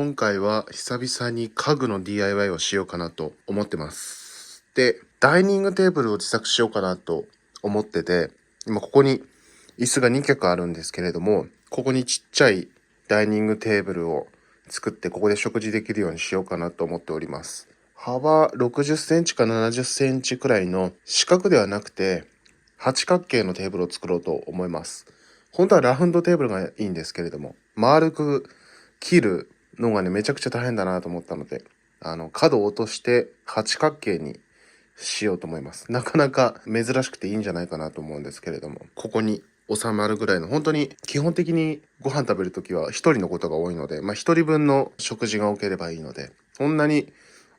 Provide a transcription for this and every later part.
今回は久々に家具の DIY をしようかなと思ってます。で、ダイニングテーブルを自作しようかなと思ってて、今ここに椅子が2脚あるんですけれども、ここにちっちゃいダイニングテーブルを作ってここで食事できるようにしようかなと思っております。幅60センチか70センチくらいの四角ではなくて八角形のテーブルを作ろうと思います。本当はラウンドテーブルがいいんですけれども、丸く切るのがね、めちゃくちゃ大変だなと思ったので、角を落として八角形にしようと思います。なかなか珍しくていいんじゃないかなと思うんですけれども、ここに収まるぐらいの、本当に基本的にご飯食べるときは一人のことが多いので、一人分の食事が多ければいいので、そんなに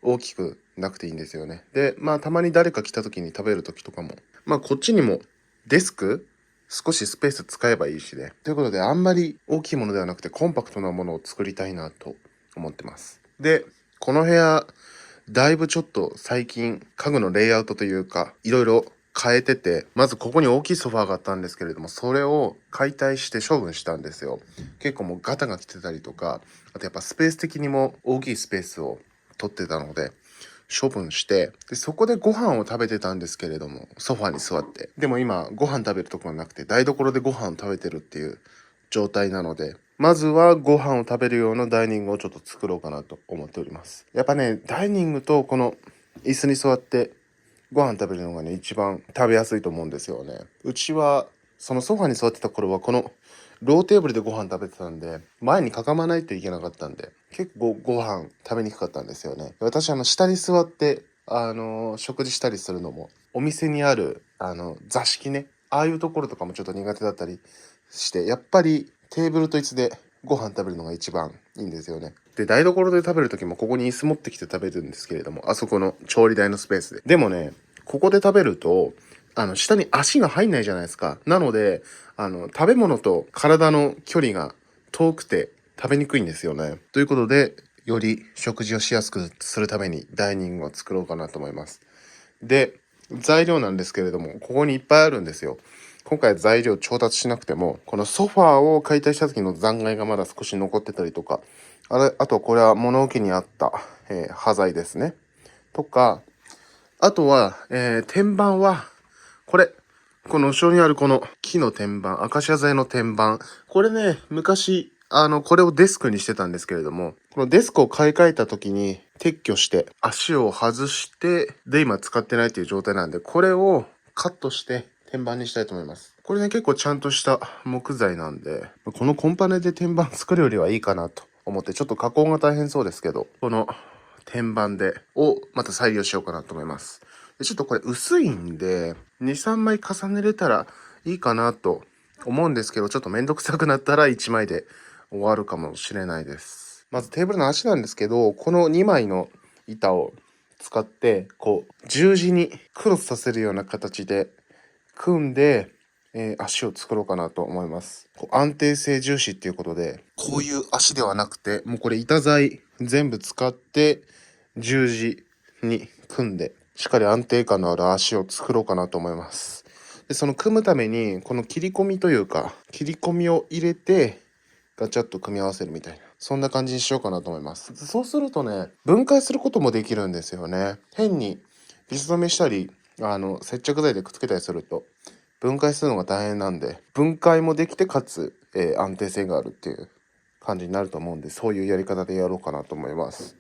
大きくなくていいんですよね。で、たまに誰か来た時に食べる時とかも、こっちにもデスク少しスペース使えばいいしね。ということで、あんまり大きいものではなくてコンパクトなものを作りたいなと思ってます。で、この部屋、だいぶちょっと最近家具のレイアウトというか、いろいろ変えてて、まずここに大きいソファーがあったんですけれども、それを解体して処分したんですよ。結構もうガタが来てたりとか、あとやっぱスペース的にも大きいスペースを取ってたので、処分して、で、そこでご飯を食べてたんですけれども、ソファに座って。でも今、ご飯食べるところなくて、台所でご飯を食べてるっていう状態なので、まずはご飯を食べる用のダイニングをちょっと作ろうかなと思っております。やっぱね、ダイニングとこの椅子に座ってご飯食べるのがね、一番食べやすいと思うんですよね。うちは、そのソファに座ってた頃はこのローテーブルでご飯食べてたんで、前にかがまないといけなかったんで、結構ご飯食べにくかったんですよね。私下に座って、食事したりするのも、お店にある、座敷ね、ああいうところとかもちょっと苦手だったりして、やっぱりテーブルと椅子でご飯食べるのが一番いいんですよね。で、台所で食べるときもここに椅子持ってきて食べるんですけれども、あそこの調理台のスペースで。でもね、ここで食べると、下に足が入んないじゃないですか。なので、食べ物と体の距離が遠くて食べにくいんですよね。ということで、より食事をしやすくするためにダイニングを作ろうかなと思います。で、材料なんですけれども、ここにいっぱいあるんですよ。今回材料調達しなくても、このソファーを解体した時の残骸がまだ少し残ってたりとか、あとこれは物置にあった、端材ですね。とか、あとは、天板は、これ、この後ろにあるこの木の天板、アカシア材の天板。これね、昔、これをデスクにしてたんですけれども、このデスクを買い替えた時に撤去して、足を外して、で、今使ってないという状態なんで、これをカットして天板にしたいと思います。これね、結構ちゃんとした木材なんで、このコンパネで天板作るよりはいいかなと思って、ちょっと加工が大変そうですけど、この天板また再利用しようかなと思います。でちょっとこれ薄いんで、2、3枚重ねれたらいいかなと思うんですけど、ちょっとめんどくさくなったら1枚で終わるかもしれないです。まずテーブルの足なんですけど、この2枚の板を使って、こう、十字にクロスさせるような形で組んで、足を作ろうかなと思います。こう安定性重視っていうことで、こういう足ではなくて、もうこれ板材全部使って十字に組んで、しっかり安定感のある足を作ろうかなと思います。で、その組むために、この切り込みというか、切り込みを入れて、ガチャッと組み合わせるみたいな。そんな感じにしようかなと思います。そうするとね、分解することもできるんですよね。変にビス止めしたり、接着剤でくっつけたりすると、分解するのが大変なんで、分解もできて、かつ、安定性があるっていう感じになると思うんで、そういうやり方でやろうかなと思います。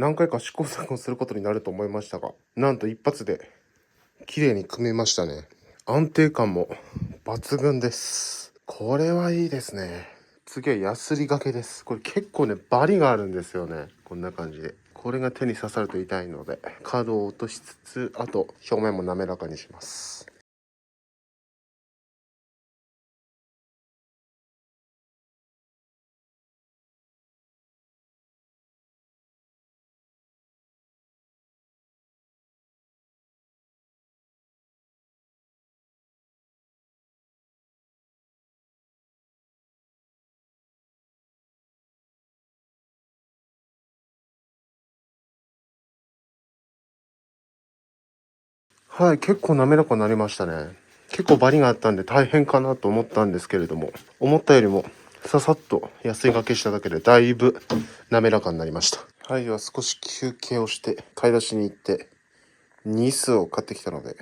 何回か試行錯誤することになると思いましたが、なんと一発で綺麗に組めましたね。安定感も抜群です。これはいいですね。次はヤスリ掛けです。これ結構ね、バリがあるんですよね。こんな感じで。これが手に刺さると痛いので、角を落としつつ、あと表面も滑らかにします。はい、結構滑らかになりましたね。結構バリがあったんで大変かなと思ったんですけれども、思ったよりもささっとヤスリ掛けしただけでだいぶ滑らかになりました。はい、では少し休憩をして買い出しに行ってニスを買ってきたので、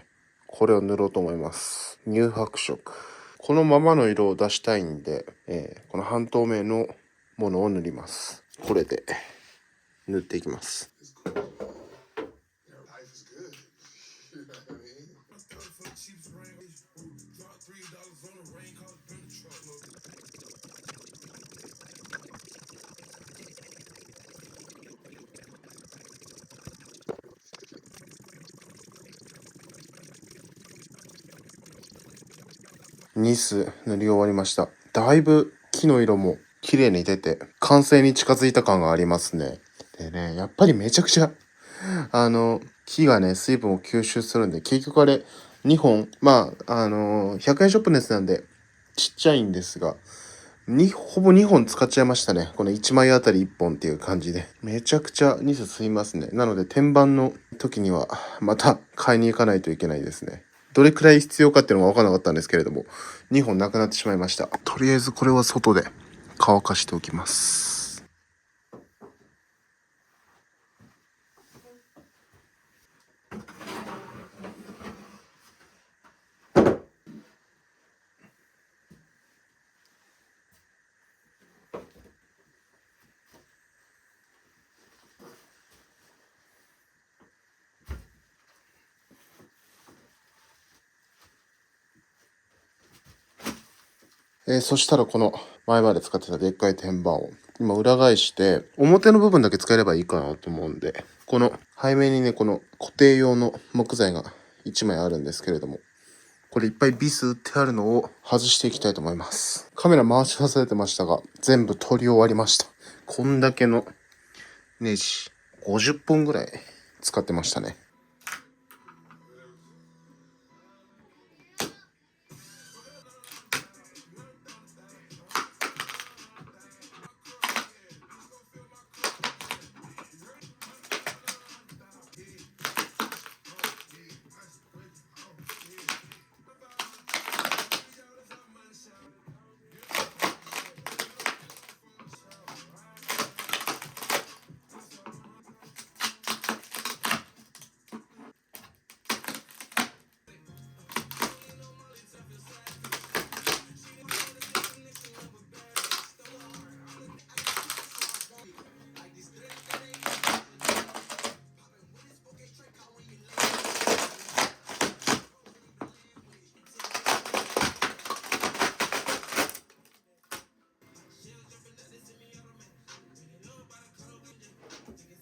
これを塗ろうと思います。乳白色。このままの色を出したいんで、この半透明のものを塗ります。これで塗っていきます。ニス塗り終わりました。だいぶ木の色も綺麗に出て完成に近づいた感がありますね。でね、やっぱりめちゃくちゃ木がね水分を吸収するんで、結局あれ2本、100円ショップのやつなんでちっちゃいんですが、ほぼ2本使っちゃいましたね。この1枚あたり1本っていう感じで。めちゃくちゃニス吸いますね。なので天板の時にはまた買いに行かないといけないですね。どれくらい必要かっていうのが分からなかったんですけれども、2本なくなってしまいました。とりあえずこれは外で乾かしておきます。そしたらこの前まで使ってたでっかい天板を今裏返して表の部分だけ使えればいいかなと思うんで、この背面にねこの固定用の木材が1枚あるんですけれども、これいっぱいビス打ってあるのを外していきたいと思います。カメラ回し忘れてましたが全部取り終わりました。こんだけのネジ50本ぐらい使ってましたね。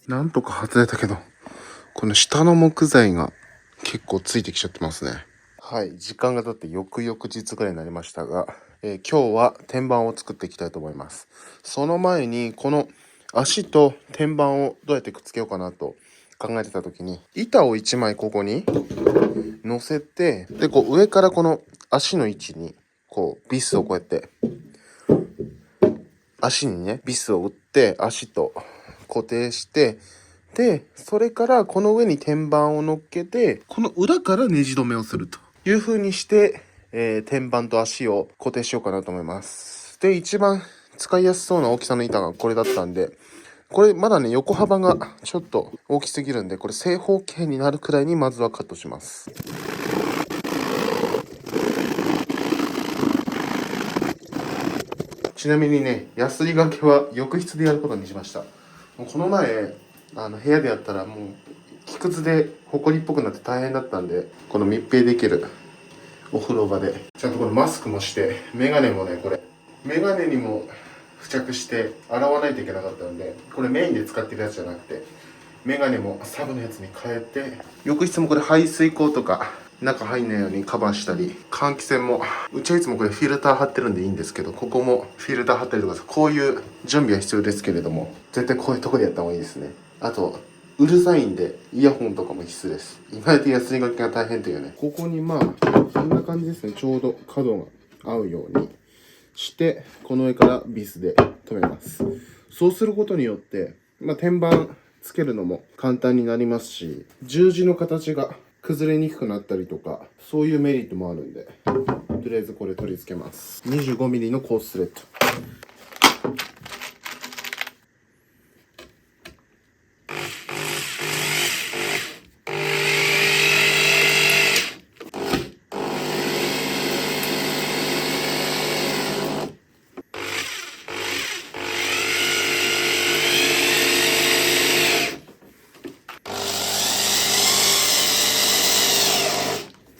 なんとか外れたけど、この下の木材が結構ついてきちゃってますね。はい、時間が経って翌々日ぐらいになりましたが、今日は天板を作っていきたいと思います。その前にこの足と天板をどうやってくっつけようかなと考えてた時に、板を1枚ここに乗せて、でこう上からこの足の位置にこうビスをこうやって足にねビスを打って足と固定して、でそれからこの上に天板を乗っけて、この裏からネジ止めをするという風にして、天板と足を固定しようかなと思います。で一番使いやすそうな大きさの板がこれだったんで、これまだね横幅がちょっと大きすぎるんで、これ正方形になるくらいにまずはカットします。ちなみにね、ヤスリ掛けは浴室でやることにしました。この前部屋でやったらもう木くずでほこりっぽくなって大変だったんで、この密閉できるお風呂場でちゃんとこれマスクもして、メガネもね、これメガネにも付着して洗わないといけなかったんで、これメインで使ってるやつじゃなくてメガネもサブのやつに変えて、浴室もこれ排水口とか中入んないようにカバーしたり、換気扇もうちはいつもこれフィルター貼ってるんでいいんですけど、ここもフィルター貼ったりとか、こういう準備は必要ですけれども、絶対こういうとこでやった方がいいですね。あとうるさいんでイヤホンとかも必須です。今やってヤスリがけが大変というね。ここにまあこんな感じですね。ちょうど角が合うようにして、この上からビスで留めます。そうすることによって、天板つけるのも簡単になりますし、十字の形が崩れにくくなったりとか、そういうメリットもあるんで、とりあえずこれ取り付けます。 25mm のコーススレッド。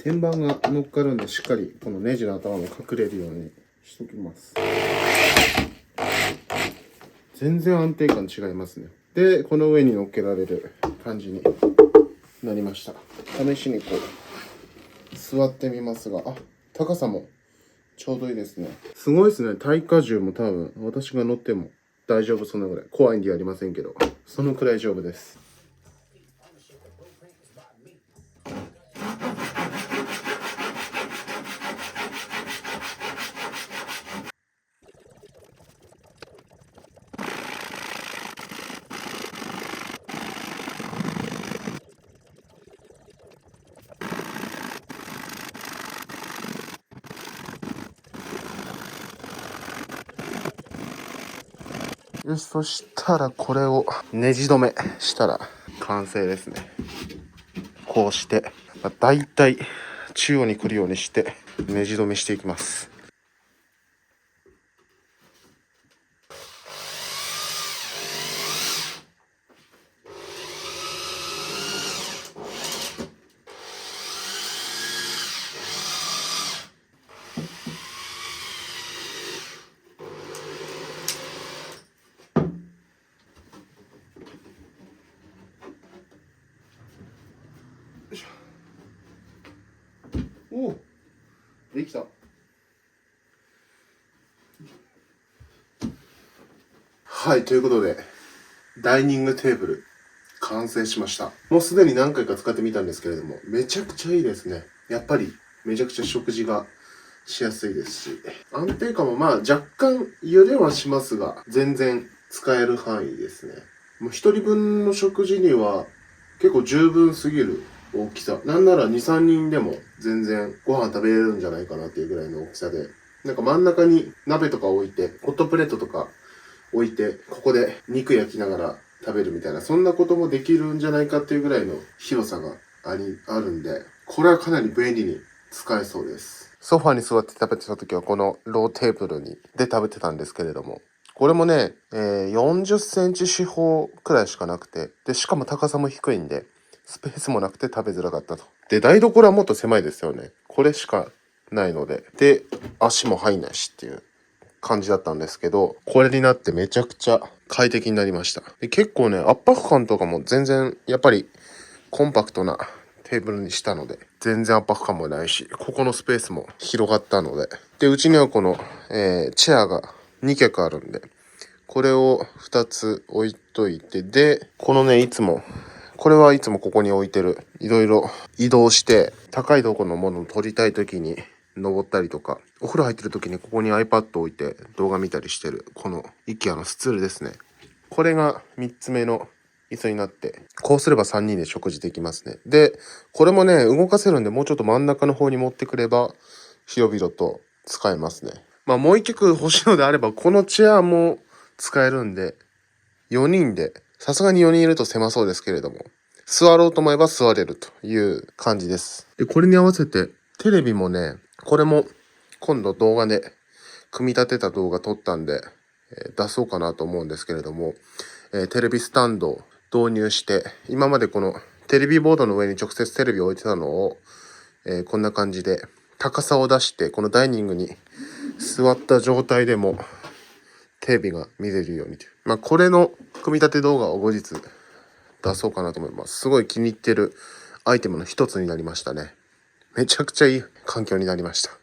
天板が乗っかるんで、しっかりこのネジの頭も隠れるようにしときます。全然安定感違いますね。で、この上に乗っけられる感じになりました。試しにこう座ってみますが、高さもちょうどいいですね。すごいですね。耐荷重も多分私が乗っても大丈夫そうなぐらい。怖いんでやりませんけど、そのくらい丈夫です。よし、そしたらこれをネジ止めしたら完成ですね。こうして、だいたい中央に来るようにしてネジ止めしていきます。おお、できた。はい、ということでダイニングテーブル完成しました。もうすでに何回か使ってみたんですけれども、めちゃくちゃいいですね。やっぱりめちゃくちゃ食事がしやすいですし、安定感も若干揺れはしますが、全然使える範囲ですね。もう一人分の食事には結構十分すぎる大きさ。なんなら2、3人でも全然ご飯食べれるんじゃないかなっていうぐらいの大きさで、なんか真ん中に鍋とか置いて、ホットプレートとか置いて、ここで肉焼きながら食べるみたいな、そんなこともできるんじゃないかっていうぐらいの広さがあるんで、これはかなり便利に使えそうです。ソファに座って食べてた時はこのローテーブルで食べてたんですけれども、これもね、40センチ四方くらいしかなくて、で、しかも高さも低いんで、スペースもなくて食べづらかったと。で、台所はもっと狭いですよね。これしかないので。で、足も入んないしっていう感じだったんですけど、これになってめちゃくちゃ快適になりました。で、結構ね、圧迫感とかも全然やっぱりコンパクトなテーブルにしたので、全然圧迫感もないし、ここのスペースも広がったので、で、うちにはこの、チェアが2脚あるんで、これを2つ置いといて、で、このね、これはいつもここに置いてる。いろいろ移動して、高いところのものを撮りたいときに登ったりとか、お風呂入ってるときにここに iPad 置いて動画見たりしてる、この IKEA のスツールですね。これが3つ目の椅子になって、こうすれば3人で食事できますね。で、これもね、動かせるんで、もうちょっと真ん中の方に持ってくれば、広々と使えますね。もう一曲欲しいのであれば、このチェアも使えるんで、4人で、さすがに4人いると狭そうですけれども、座ろうと思えば座れるという感じです。で、これに合わせて、テレビもね、これも今度動画で組み立てた動画撮ったんで、出そうかなと思うんですけれども、テレビスタンド導入して、今までこのテレビボードの上に直接テレビを置いてたのを、こんな感じで高さを出して、このダイニングに座った状態でもテレビが見れるようにという。これの組み立て動画を後日出そうかなと思います。すごい気に入ってるアイテムの一つになりましたね。めちゃくちゃいい環境になりました。